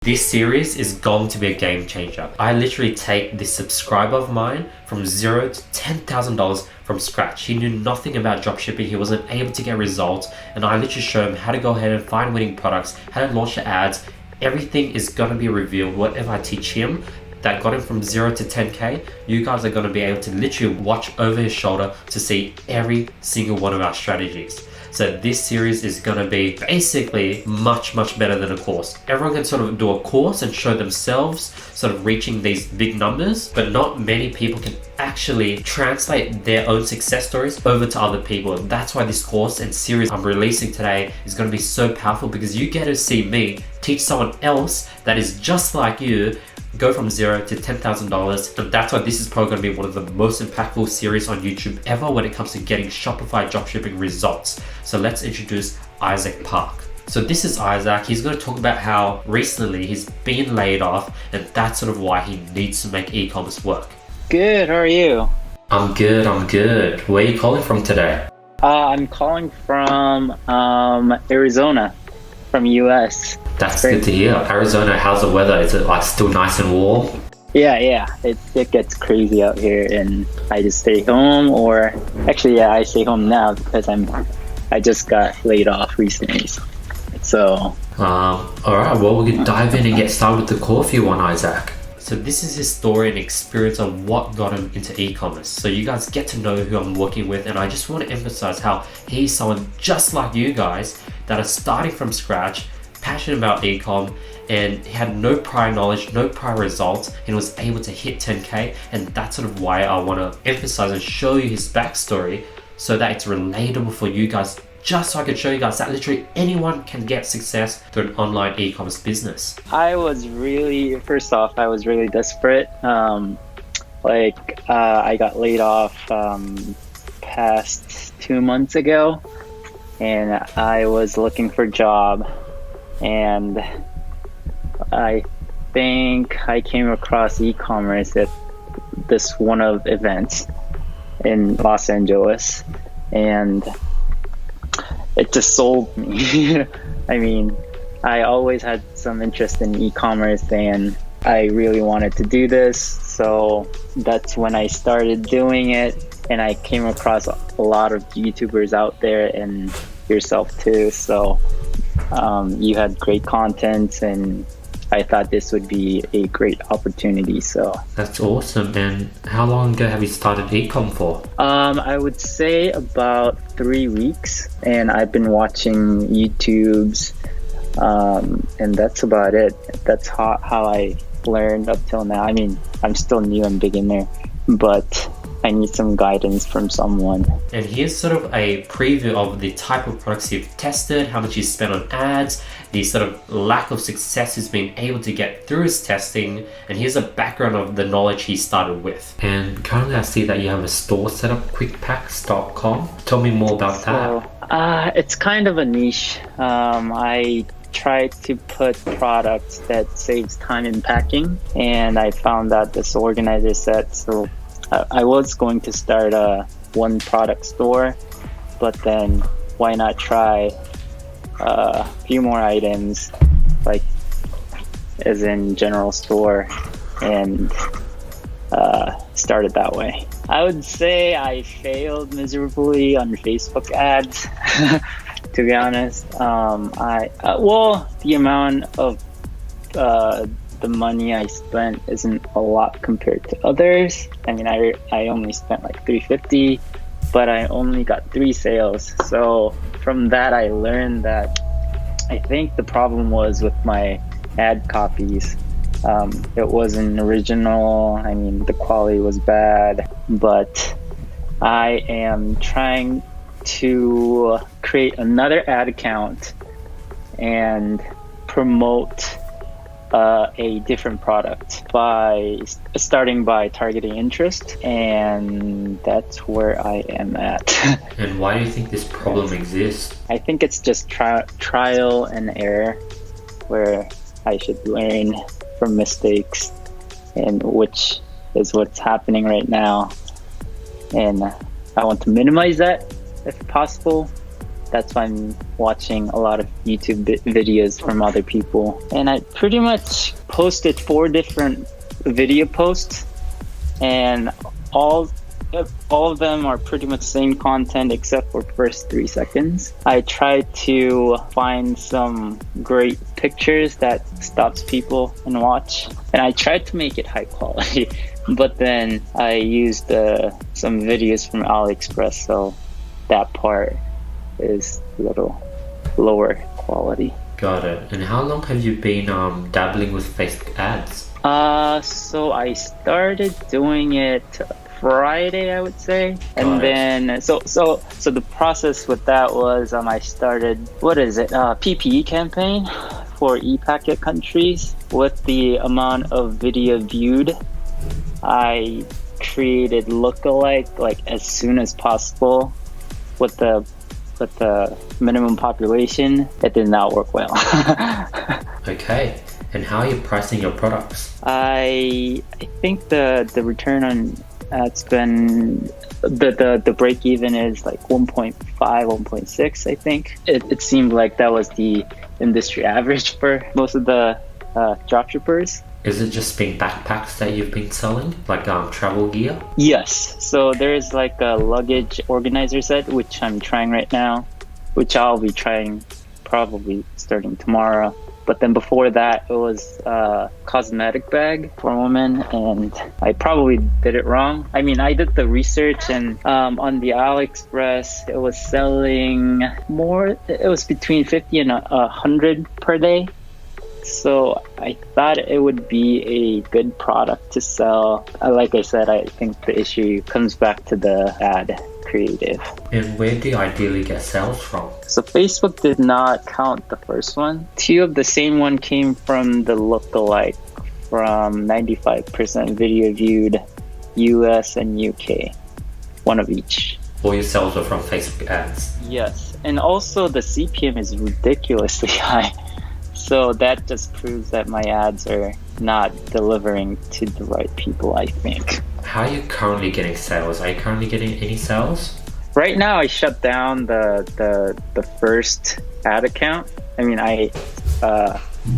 This series is going to be a game changer. I literally take this subscriber of mine from $0 to $10,000 from scratch. He knew nothing about dropshipping. He wasn't able to get results. And I literally show him how to go ahead and find winning products, how to launch the ads. Everything is going to be revealed. Whatever I teach him that got him from 0 to 10K, you guys are going to be able to literally watch over his shoulder to see every single one of our strategies. So this series is going to be basically much better than a course. Everyone can sort of do a course and show themselves sort of reaching these big numbers, but not many people can actually translate their own success stories over to other people. And that's why this course and series I'm releasing today is going to be so powerful, because you get to see me teach someone else that is just like you go from $0 to $10,000. And that's why this is probably going to be one of the most impactful series on YouTube ever when it comes to getting Shopify dropshipping results. So let's introduce Isaac Park. So this is Isaac. He's going to talk about how recently he's been laid off, and that's sort of why he needs to make e-commerce work. Good, how are you? I'm good. Where are you calling from today? I'm calling from Arizona, from US. That's good to hear. Arizona, how's the weather? Is it like still nice and warm? Yeah. It gets crazy out here, and I just stay home, or actually, I stay home now because I just got laid off recently. So. All right. Well, we can dive in and get started with the call if you want, Isaac. So this is his story and experience of what got him into e-commerce. So you guys get to know who I'm working with, and I just want to emphasize how he's someone just like you guys that are starting from scratch, passionate about e-com, and he had no prior knowledge, no prior results, and was able to hit 10K. And that's sort of why I want to emphasize and show you his backstory so that it's relatable for you guys, just so I can show you guys that literally anyone can get success through an online e-commerce business. First off, I was really desperate. I got laid off past 2 months ago, and I was looking for a job, and I think I came across e-commerce at this one of events in Los Angeles, and it just sold me. I mean, I always had some interest in e-commerce, and I really wanted to do this. So that's when I started doing it, and I came across a lot of YouTubers out there, and yourself too. So you had great content, and I thought this would be a great opportunity. So that's awesome. And how long ago have you started e-com for? I would say about 3 weeks, and I've been watching YouTubes, and that's about it. That's how I learned up till now. I mean, I'm still new and beginner, but I need some guidance from someone. And here's sort of a preview of the type of products you've tested, how much you spent on ads, the sort of lack of success he's been able to get through his testing, and here's a background of the knowledge he started with. And currently I see that you have a store set up, quickpacks.com. Tell me more about that. It's kind of a niche. I tried to put products that saves time in packing, and I found that this organizer set, so I was going to start a one product store, but then why not try a few more items, like as in general store, and started that way. I would say I failed miserably on Facebook ads, to be honest. The amount of the money I spent isn't a lot compared to others. I mean, I only spent like $350, but I only got 3 sales. So from that, I learned that I think the problem was with my ad copies. It wasn't original. I mean, the quality was bad, but I am trying to create another ad account and promote a different product by starting by targeting interest, and that's where I am at. And why do you think this problem exists? I think it's just trial and error, where I should learn from mistakes, and which is what's happening right now, and I want to minimize that if possible, that's why I'm watching a lot of YouTube videos from other people. And I pretty much posted 4 different video posts, and all of them are pretty much same content except for first 3 seconds. I try to find some great pictures that stops people and watch, and I tried to make it high quality. But then I used some videos from AliExpress, so that part is a little lower quality. Got it. And how long have you been dabbling with Facebook ads? So I started doing it Friday, I would say. And then so the process with that was I started PPE campaign for e-packet countries. With the amount of video viewed, I created lookalike like as soon as possible with the minimum population. It did not work well. Okay. And how are you pricing your products? I think the return on ad spend, the break even is like 1.5, 1.6, I think. It seemed like that was the industry average for most of the dropshippers. Is it just been backpacks that you've been selling, like travel gear? Yes. So there's like a luggage organizer set, which I'm trying right now, which I'll be trying probably starting tomorrow. But then before that, it was a cosmetic bag for women, and I probably did it wrong. I mean, I did the research, and on the AliExpress, it was selling more. It was between 50 and 100 per day. So I thought it would be a good product to sell. Like I said, I think the issue comes back to the ad creative. And where do you ideally get sales from? So Facebook did not count the first one. 2 of the same one came from the lookalike, from 95% video viewed, US and UK, 1 of each. All your sales were from Facebook ads? Yes, and also the CPM is ridiculously high. So that just proves that my ads are not delivering to the right people, I think. How are you currently getting sales? Are you currently getting any sales? Right now, I shut down the first ad account. I mean, I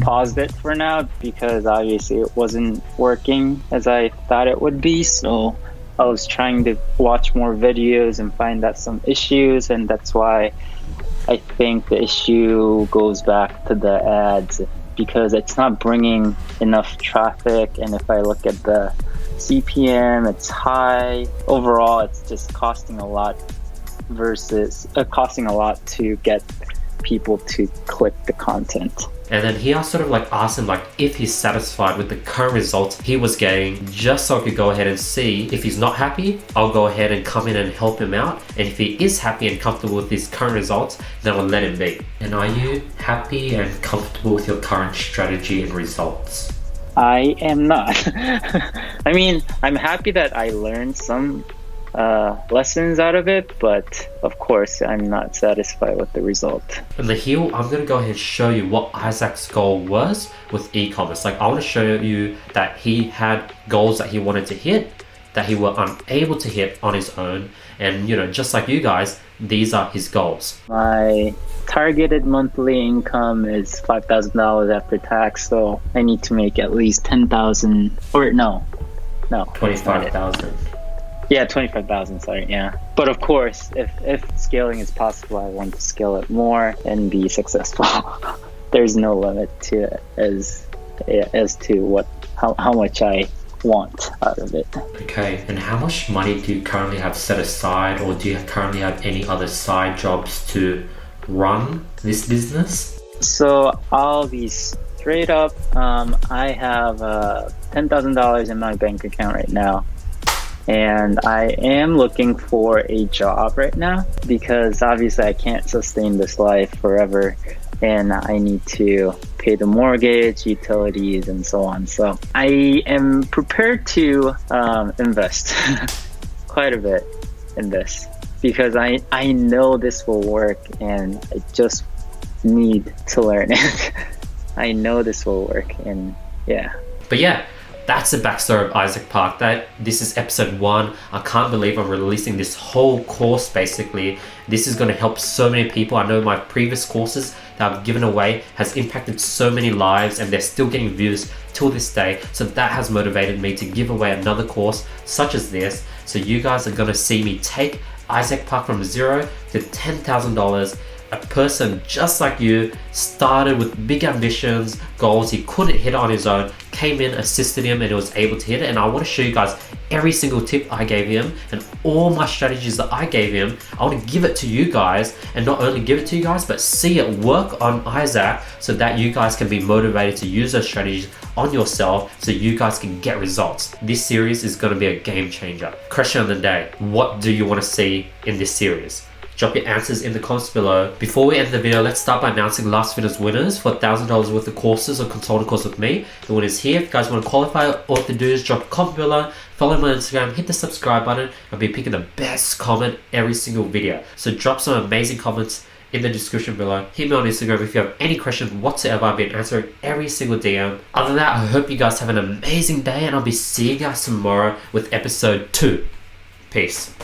paused it for now because obviously it wasn't working as I thought it would be. So I was trying to watch more videos and find out some issues, and that's why I think the issue goes back to the ads, because it's not bringing enough traffic. And if I look at the CPM, it's high. Overall, it's just costing a lot to get people to click the content. And then he sort of like asked him like if he's satisfied with the current results he was getting, just so I could go ahead and see. If he's not happy, I'll go ahead and come in and help him out. And if he is happy and comfortable with his current results, then I'll let him be. And are you happy and comfortable with your current strategy and results? I am not. I mean, I'm happy that I learned some lessons out of it, but of course I'm not satisfied with the result. And I'm going to go ahead and show you what Isaac's goal was with e-commerce. Like, I want to show you that he had goals that he wanted to hit, that he were unable to hit on his own. And just like you guys, these are his goals. My targeted monthly income is $5,000 after tax, so I need to make at least 10,000, or no, 25,000. Yeah, 25,000, sorry, yeah. But of course, if scaling is possible, I want to scale it more and be successful. There's no limit to it as to how much I want out of it. Okay, and how much money do you currently have set aside, or do you currently have any other side jobs to run this business? So I'll be straight up. I have $10,000 in my bank account right now. And I am looking for a job right now because obviously I can't sustain this life forever, and I need to pay the mortgage, utilities, and so on. So I am prepared to invest quite a bit in this because I know this will work, and I just need to learn it. I know this will work, and yeah. But yeah, That's the backstory of Isaac Park. This is episode 1. I can't believe I'm releasing this whole course basically. This is going to help so many people. I know my previous courses that I've given away has impacted so many lives, and they're still getting views till this day. So that has motivated me to give away another course such as this. So you guys are going to see me take Isaac Park from $0 to $10,000. A person just like you started with big ambitions, goals he couldn't hit on his own, came in, assisted him, and he was able to hit it. And I want to show you guys every single tip I gave him and all my strategies that I gave him. I want to give it to you guys, and not only give it to you guys, but see it work on Isaac so that you guys can be motivated to use those strategies on yourself so you guys can get results. This series is going to be a game changer. Question of the day: what do you want to see in this series? Drop your answers in the comments below. Before we end the video, let's start by announcing last video's winners for $1,000 worth of courses or consulting course with me. The winner's here. If you guys want to qualify, all you have to do is drop a comment below, follow my Instagram, hit the subscribe button. I'll be picking the best comment every single video. So drop some amazing comments in the description below. Hit me on Instagram if you have any questions whatsoever. I've been answering every single DM. Other than that, I hope you guys have an amazing day, and I'll be seeing you guys tomorrow with episode 2. Peace.